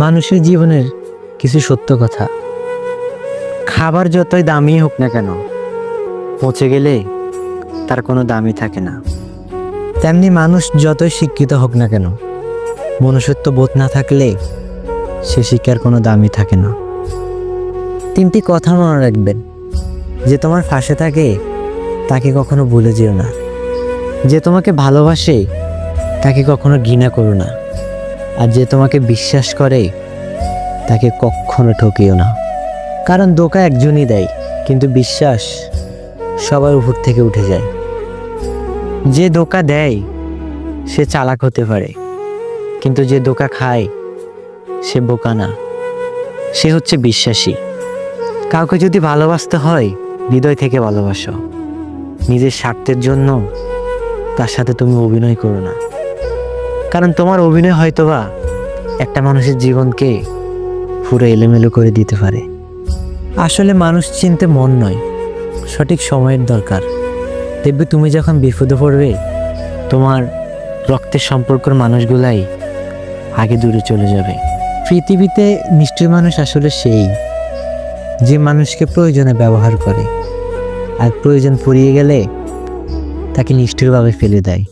মানুষের জীবনের কিছু সত্য কথা। খাবার যতই দামি হোক না কেন, পচে গেলে তার কোনো দামই থাকে না। তেমনি মানুষ যতই শিক্ষিত হোক না কেন, মনুষ্যত্ব বোধ না থাকলে সে শিক্ষার কোনো দামই থাকে না। তিনটি কথা মনে রাখবেন: যে তোমার পাশে থাকে তাকে কখনো ভুলে যেও না, যে তোমাকে ভালোবাসে তাকে কখনো ঘৃণা করো না, আর যে তোমাকে বিশ্বাস করে তাকে কখনো ঠকিও না। কারণ ধোঁকা একজনই দেয়, কিন্তু বিশ্বাস সবার উপর থেকে উঠে যায়। যে ধোঁকা দেয় সে চালাক হতে পারে, কিন্তু যে ধোঁকা খায় সে বোকা না, সে হচ্ছে বিশ্বাসী। কাউকে যদি ভালোবাসতে হয়, হৃদয় থেকে ভালোবাসো। নিজের স্বার্থের জন্য তার সাথে তুমি অভিনয় করো না, কারণ তোমার অভিনয় হয়তোবা একটা মানুষের জীবনকে পুরো এলোমেলো করে দিতে পারে। আসলে মানুষ চিনতে মন নয়, সঠিক সময়ের দরকার। দেখবে তুমি যখন বিপদে পড়বে, তোমার রক্তের সম্পর্কের মানুষগুলাই আগে দূরে চলে যাবে। পৃথিবীতে নিষ্ঠুর মানুষ আসলে সেই, যে মানুষকে প্রয়োজনে ব্যবহার করে আর প্রয়োজন ফুরিয়ে গেলে তাকে নিষ্ঠুরভাবে ফেলে দেয়।